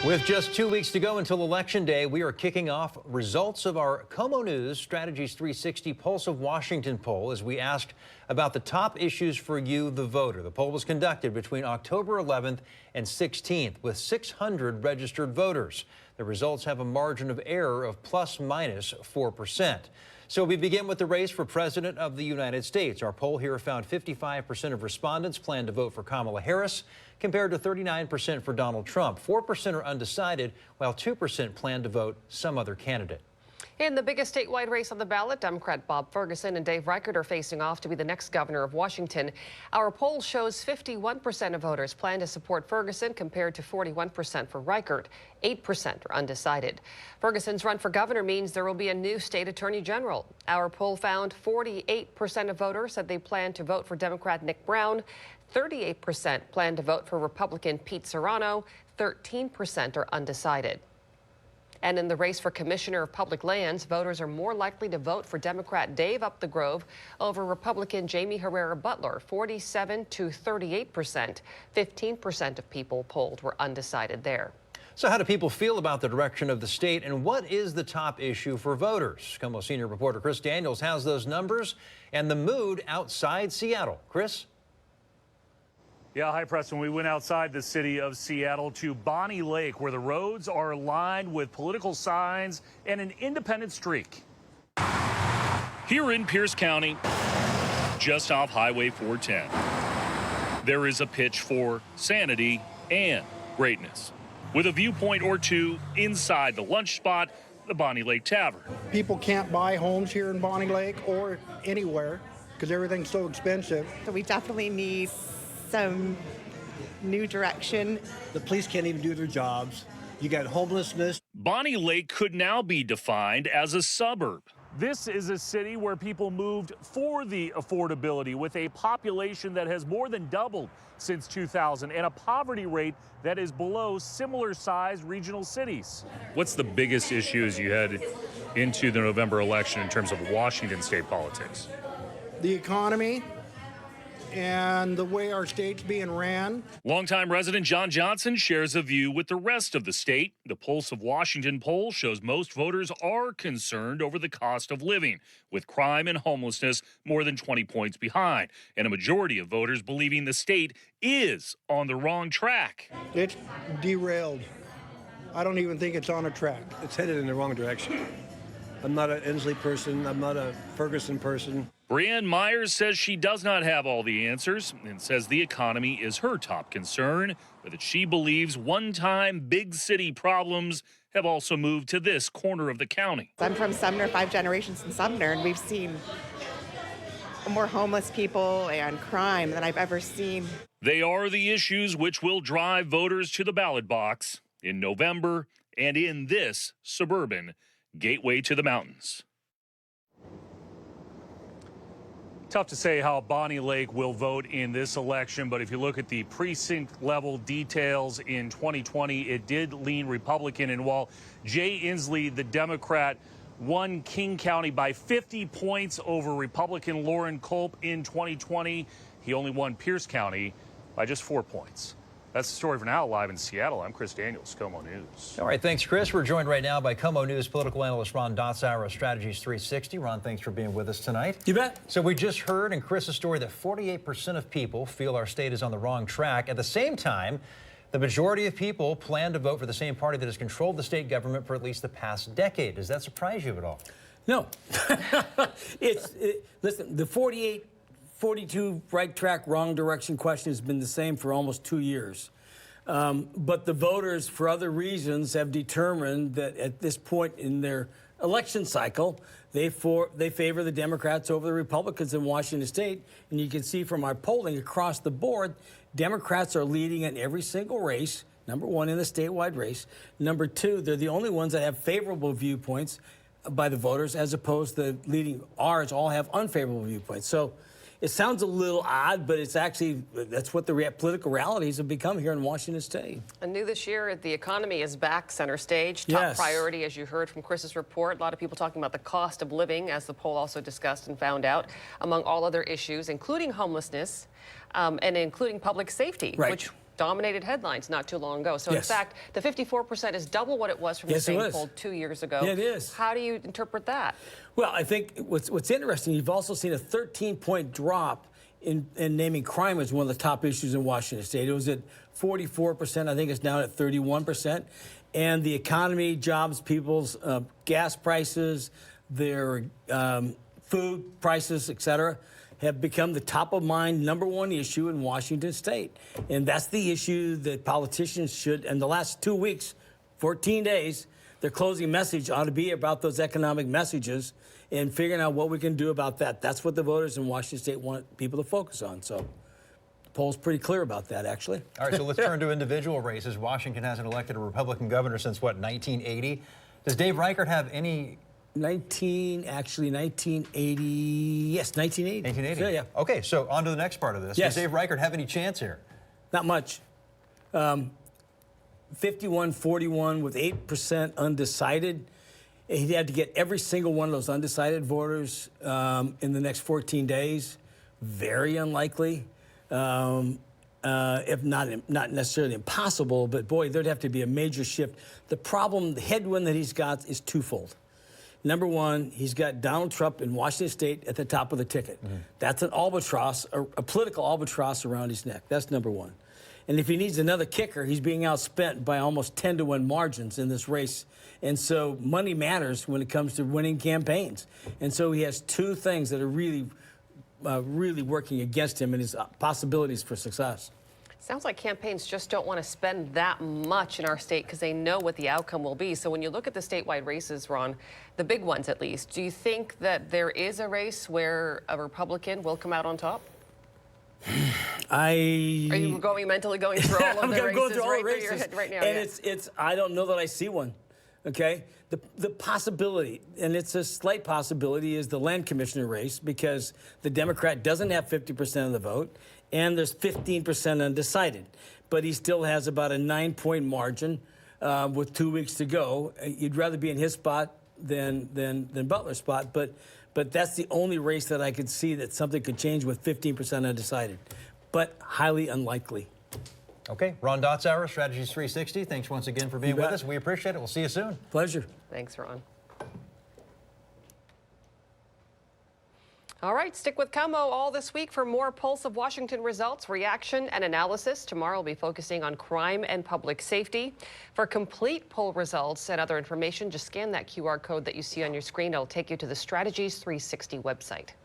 With just 2 weeks to go until Election Day, we are kicking off results of our KOMO News Strategies 360 Pulse of Washington poll as we asked about the top issues for you, the voter. The poll was conducted between October 11th and 16th with 600 registered voters. The results have a margin of error of plus minus 4%. So we begin with the race for President of the United States. Our poll here found 55% of respondents plan to vote for Kamala Harris, compared to 39% for Donald Trump. 4% are undecided, while 2% plan to vote some other candidate. In the biggest statewide race on the ballot, Democrat Bob Ferguson and Dave Reichert are facing off to be the next governor of Washington. Our poll shows 51% of voters plan to support Ferguson compared to 41% for Reichert. 8% are undecided. Ferguson's run for governor means there will be a new state attorney general. Our poll found 48% of voters said they plan to vote for Democrat Nick Brown. 38% plan to vote for Republican Pete Serrano. 13% are undecided. And in the race for Commissioner of Public Lands, voters are more likely to vote for Democrat Dave Up the Grove over Republican Jamie Herrera Butler, 47 to 38%. 15% of people polled were undecided there. So how do people feel about the direction of the state, and what is the top issue for voters? KOMO senior reporter Chris Daniels has those numbers and the mood outside Seattle. Chris? Yeah, hi, Preston. We went outside the city of Seattle to Bonnie Lake, where the roads are lined with political signs and an independent streak. Here in Pierce County, just off Highway 410, there is a pitch for sanity and greatness, with a viewpoint or two inside the lunch spot, the Bonnie Lake Tavern. People can't buy homes here in Bonnie Lake or anywhere because everything's so expensive. So we definitely need some new direction. The police can't even do their jobs. You got homelessness. Bonnie Lake could now be defined as a suburb. This is a city where people moved for the affordability, with a population that has more than doubled since 2000 and a poverty rate that is below similar-sized regional cities. What's the biggest issue as you head into the November election in terms of Washington state politics? The economy and the way our state's being ran. Longtime resident John Johnson shares a view with the rest of the state. The Pulse of Washington poll shows most voters are concerned over the cost of living, with crime and homelessness more than 20 points behind, and a majority of voters believing the state is on the wrong track. It's derailed. I don't even think it's on a track. It's headed in the wrong direction. I'm not an Inslee person. I'm not a Ferguson person. Brianne Myers says she does not have all the answers and says the economy is her top concern, but that she believes one-time big city problems have also moved to this corner of the county. I'm from Sumner, 5 generations in Sumner, and we've seen more homeless people and crime than I've ever seen. They are the issues which will drive voters to the ballot box in November and in this suburban gateway to the mountains. Tough to say how Bonnie Lake will vote in this election, but if you look at the precinct level details in 2020, it did lean Republican. And while Jay Inslee, the Democrat, won King County by 50 points over Republican Lauren Culp in 2020, he only won Pierce County by just 4 points. That's the story for now. Live in Seattle, I'm Chris Daniels, KOMO News. All right, thanks, Chris. We're joined right now by KOMO News political analyst Ron Dotzauer of Strategies 360. Ron, thanks for being with us tonight. You bet. So we just heard in Chris's story that 48% of people feel our state is on the wrong track. At the same time, the majority of people plan to vote for the same party that has controlled the state government for at least the past decade. Does that surprise you at all? No. Listen, the 42 right track, wrong direction question has been the same for almost 2 years. But the voters, for other reasons, have determined that at this point in their election cycle, they favor the Democrats over the Republicans in Washington state. And you can see from our polling across the board, Democrats are leading in every single race. Number one in the statewide race. Number two, they're the only ones that have favorable viewpoints by the voters, as opposed to leading ours all have unfavorable viewpoints. So it sounds a little odd, but it's actually, that's what the political realities have become here in Washington state. And new this year, the economy is back center stage. Top priority, as you heard from Chris's report. A lot of people talking about the cost of living, as the poll also discussed and found out, among all other issues, including homelessness and including public safety, which dominated headlines not too long ago. So in Yes. fact, the 54% is double what it was from the Yes, it same was. poll 2 years ago. Yeah, it is. How do you interpret that? Well, I think what's interesting, you've also seen a 13-point drop in naming crime as one of the top issues in Washington State. It was at 44%. I think it's now at 31%. And the economy, jobs, people's gas prices, their food prices, et cetera, have become the top of mind #1 issue in Washington State. And that's the issue that politicians should, in the last 2 weeks, 14 days, their closing message ought to be about those economic messages and figuring out what we can do about that. That's what the voters in Washington State want people to focus on. So the poll's pretty clear about that, actually. All right, so let's turn to individual races. Washington hasn't elected a Republican governor since, what, 1980? Does Dave Reichert have any... 1980, yes, 1980. 1980? Yeah, yeah. Okay, so on to the next part of this. Yes. Does Dave Reichert have any chance here? Not much. 51-41 with 8% undecided. He'd had to get every single one of those undecided voters in the next 14 days. Very unlikely, if not necessarily impossible, but boy, there'd have to be a major shift. The problem, the headwind that he's got is twofold. #1, he's got Donald Trump in Washington State at the top of the ticket. That's an albatross, a political albatross around his neck. That's #1. And if he needs another kicker, he's being outspent by almost 10-to-1 margins in this race. And so money matters when it comes to winning campaigns. And so he has two things that are really working against him and his possibilities for success. Sounds like campaigns just don't want to spend that much in our state because they know what the outcome will be. So when you look at the statewide races, Ron, the big ones at least, do you think that there is a race where a Republican will come out on top? Are you mentally going through all of the races, going through all right the through your races head right now? and Yeah. it's I don't know that I see one. Okay, the possibility, and it's a slight possibility, is the land commissioner race because the Democrat doesn't have 50% of the vote, and there's 15% undecided, but he still has about a 9-point margin with 2 weeks to go. You'd rather be in his spot than Butler's spot, but that's the only race that I could see that something could change with 15% undecided, but highly unlikely. Okay, Ron Dotzauer, Strategies 360. Thanks once again for being with us. We appreciate it. We'll see you soon. Pleasure. Thanks, Ron. All right, stick with KOMO all this week for more Pulse of Washington results, reaction, and analysis. Tomorrow we'll be focusing on crime and public safety. For complete poll results and other information, just scan that QR code that you see on your screen. It'll take you to the Strategies 360 website.